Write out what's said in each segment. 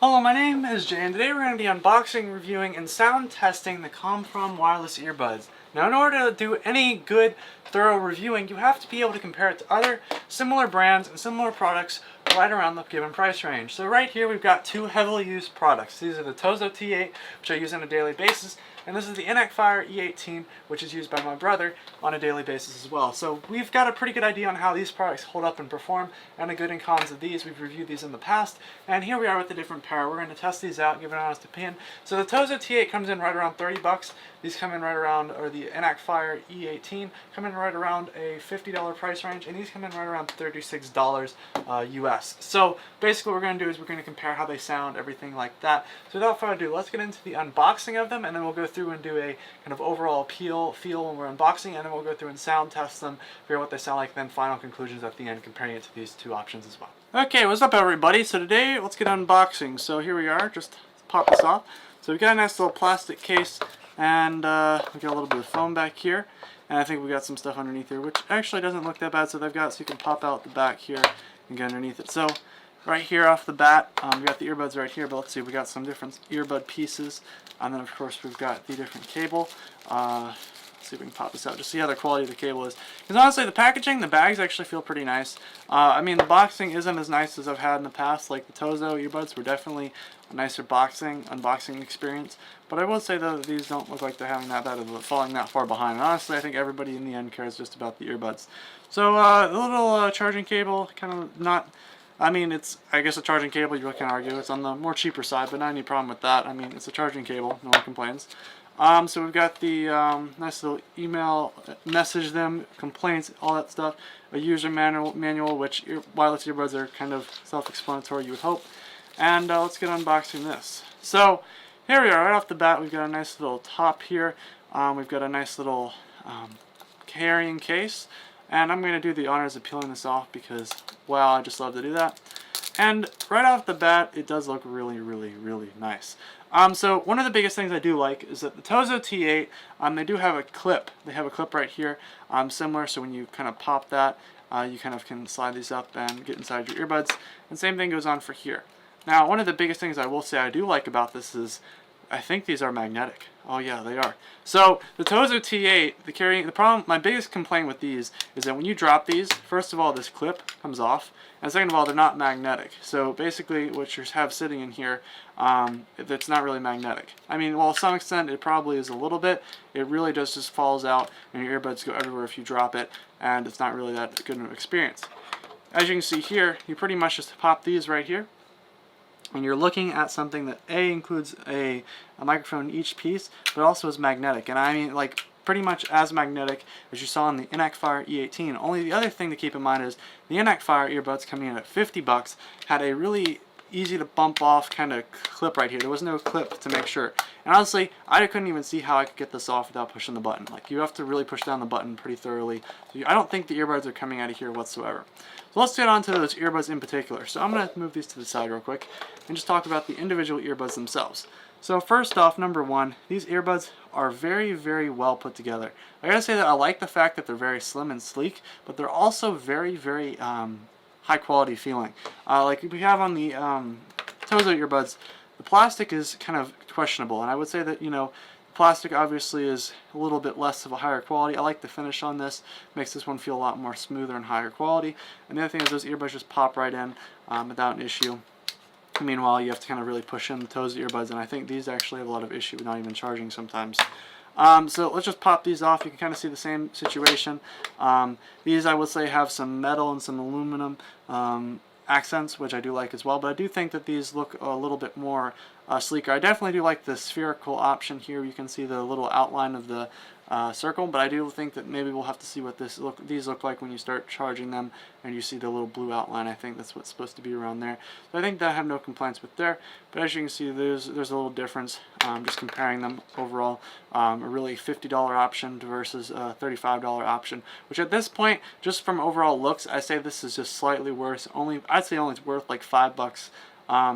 Hello, my name is Jay, and today we're going to be unboxing, reviewing, and sound testing the Comfom Wireless earbuds. Now, in order to do any good, thorough reviewing, you have to be able to compare it to other similar brands and similar products right around the given price range. So right here we've got two heavily used products. These are the Tozo T8, which I use on a daily basis, and this is the Fire E18, which is used by my brother on a daily basis as well. So we've got a pretty good idea on how these products hold up and perform, and the good and cons of these. We've reviewed these in the past, and here we are with the different pair. We're going to test these out, give an honest opinion. So the Tozo T8 comes in right around 30 bucks. These come in right around, or the Fire E18 come in right around a $50 price range, and these come in right around $36 US. So basically what we're going to do is we're going to compare how they sound, everything like that. So without further ado, let's get into the unboxing of them, and then we'll go through and do a kind of overall feel when we're unboxing, and then we'll go through and sound test them, figure out what they sound like, and then final conclusions at the end, comparing it to these two options as well. Okay, what's up everybody? So today, let's get unboxing. So here we are, just pop this off. So we've got a nice little plastic case, and we've got a little bit of foam back here, and I think we got some stuff underneath here, which actually doesn't look that bad. So they've got, so you can pop out the back here and get underneath it. So right here off the bat, we got the earbuds right here, but let's see, we got some different earbud pieces, and then of course we've got the different cable. Let's see if we can pop this out, just see how the quality of the cable is. Because honestly, the packaging, the bags actually feel pretty nice. I mean, the boxing isn't as nice as I've had in the past. Like the Tozo earbuds were definitely a nicer unboxing experience. But I will say though that these don't look like they're having that bad of falling that far behind. And honestly, I think everybody in the end cares just about the earbuds. So the little charging cable, kind of not. I mean, it's, I guess, a charging cable, you really can't argue. It's on the more cheaper side, but not any problem with that. I mean, it's a charging cable, no one complains. So we've got the nice little email, message them, complaints, all that stuff. A user manual, which wireless earbuds are kind of self-explanatory, you would hope. And let's get unboxing this. So here we are, right off the bat, we've got a nice little top here. We've got a nice little carrying case. And I'm going to do the honors of peeling this off because, wow, I just love to do that. And right off the bat, it does look really, really, really nice. So one of the biggest things I do like is that the Tozo T8, they do have a clip. They have a clip right here, similar, so when you kind of pop that, you kind of can slide these up and get inside your earbuds. And same thing goes on for here. Now, one of the biggest things I will say I do like about this is I think these are magnetic. Oh yeah, they are. So the Tozo T8, my biggest complaint with these is that when you drop these, first of all, this clip comes off, and second of all, they're not magnetic. So basically, what you have sitting in here, it's not really magnetic. I mean, well, to some extent, it probably is a little bit. It really just falls out, and your earbuds go everywhere if you drop it, and it's not really that good of an experience. As you can see here, you pretty much just pop these right here, and you're looking at something that includes a microphone in each piece, but also is magnetic. And I mean, like, pretty much as magnetic as you saw in the Fire E18. Only the other thing to keep in mind is the Fire earbuds coming in at 50 bucks had a really easy to bump off kind of clip right here. There was no clip to make sure. And honestly, I couldn't even see how I could get this off without pushing the button. Like, you have to really push down the button pretty thoroughly. So I don't think the earbuds are coming out of here whatsoever. So let's get on to those earbuds in particular. So I'm going to move these to the side real quick and just talk about the individual earbuds themselves. So first off, number one, these earbuds are very, very well put together. I gotta say that I like the fact that they're very slim and sleek, but they're also very, very high quality feeling. Like we have on the Tozo earbuds, the plastic is kind of questionable, and I would say that, you know, plastic obviously is a little bit less of a higher quality. I like the finish on this, makes this one feel a lot more smoother and higher quality. And the other thing is those earbuds just pop right in without an issue. Meanwhile, you have to kind of really push in the Tozo earbuds, and I think these actually have a lot of issue with not even charging sometimes. So let's just pop these off. You can kind of see the same situation. These, I would say, have some metal and some aluminum accents, which I do like as well, but I do think that these look a little bit more sleeker. I definitely do like the spherical option here. You can see the little outline of the circle, but I do think that maybe we'll have to see what these look like when you start charging them and you see the little blue outline. I think that's what's supposed to be around there. So I think that I have no complaints with there, but as you can see, there's a little difference just comparing them overall. A really $50 option versus a $35 option, which at this point, just from overall looks, I say this is just slightly worse. I'd say only it's worth like $5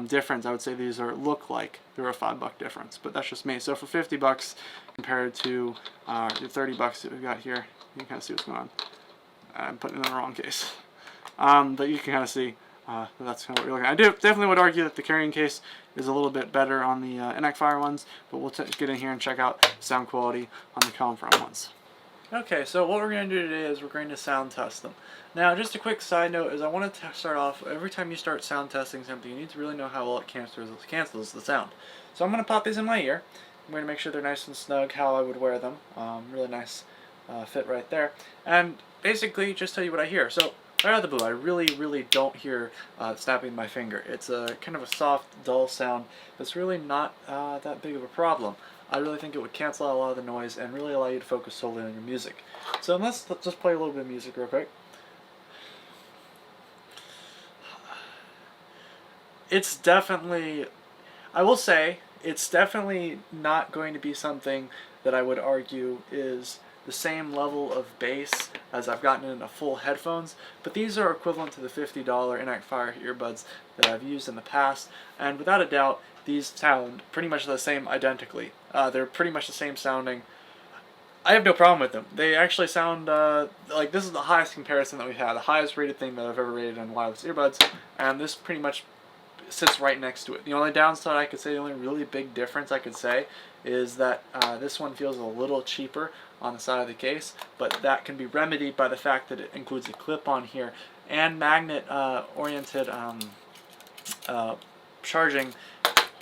difference. I would say these look like they're a $5 difference, but that's just me. So for 50 bucks compared to the 30 bucks that we've got here, you can kind of see what's going on. I'm putting it in the wrong case, but you can kind of see That's kind of what you're looking at. I definitely would argue that the carrying case is a little bit better on the Enac Fire ones, but we'll get in here and check out sound quality on the Comfom ones. Okay, so what we're going to do today is we're going to sound test them. Now, just a quick side note is I want to start off, every time you start sound testing something, you need to really know how well it cancels the sound. So I'm going to pop these in my ear. I'm going to make sure they're nice and snug how I would wear them. Really nice fit right there. And basically, just tell you what I hear. So, right out of the blue, I really don't hear snapping my finger. It's a kind of a soft, dull sound that's really not that big of a problem. I really think it would cancel out a lot of the noise and really allow you to focus solely on your music. So let's just play a little bit of music real quick. It's definitely, I will say, it's definitely not going to be something that I would argue is the same level of bass as I've gotten in the full headphones, but these are equivalent to the $50 Enac Fire earbuds that I've used in the past, and without a doubt, these sound pretty much the same identically. They're pretty much the same sounding. I have no problem with them. They actually sound like this is the highest comparison that we've had, the highest rated thing that I've ever rated on wireless earbuds, and this pretty much sits right next to it. The only downside I could say, the only really big difference I could say, is that this one feels a little cheaper on the side of the case, but that can be remedied by the fact that it includes a clip on here and magnet oriented charging.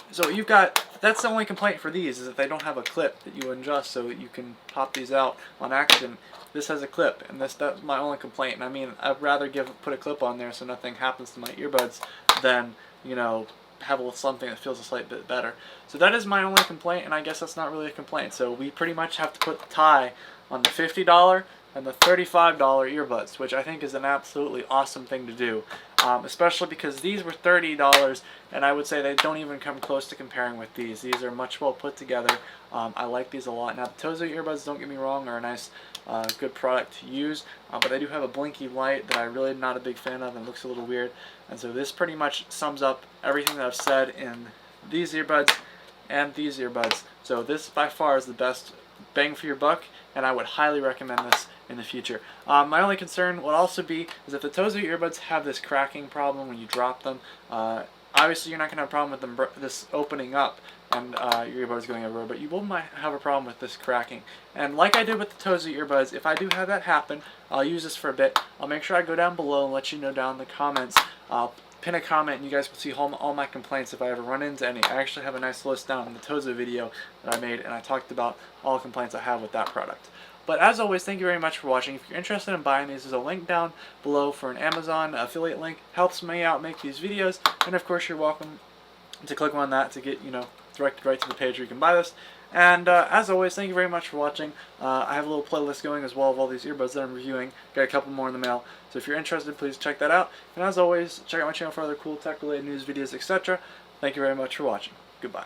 So you've got, that's the only complaint for these, is that they don't have a clip that you adjust so you can pop these out on action. This has a clip, and that's my only complaint. And I mean, I'd rather put a clip on there so nothing happens to my earbuds than, you know, have something that feels a slight bit better. So that is my only complaint, and I guess that's not really a complaint. So we pretty much have to put the tie on the $50 and the $35 earbuds, which I think is an absolutely awesome thing to do, especially because these were $30, and I would say they don't even come close to comparing with these. These are much well put together. I like these a lot. Now, the Tozo earbuds, don't get me wrong, are a nice, good product to use, but they do have a blinky light that I'm really not a big fan of and looks a little weird. And so this pretty much sums up everything that I've said in these earbuds and these earbuds. So this by far is the best bang for your buck, and I would highly recommend this in the future. My only concern would also be is if the Tozo earbuds have this cracking problem when you drop them. Obviously you're not going to have a problem with them this opening up and your earbuds going everywhere, but you will might have a problem with this cracking. And like I did with the Tozo earbuds, if I do have that happen, I'll use this for a bit. I'll make sure I go down below and let you know down in the comments. I'll pin a comment and you guys will see all my complaints if I ever run into any. I actually have a nice list down in the Tozo video that I made, and I talked about all the complaints I have with that product. But as always, thank you very much for watching. If you're interested in buying these, there's a link down below for an Amazon affiliate link. Helps me out make these videos. And of course, you're welcome to click on that to get, directed right to the page where you can buy this. And as always, thank you very much for watching. I have a little playlist going as well of all these earbuds that I'm reviewing. Got a couple more in the mail. So if you're interested, please check that out. And as always, check out my channel for other cool tech-related news videos, etc. Thank you very much for watching. Goodbye.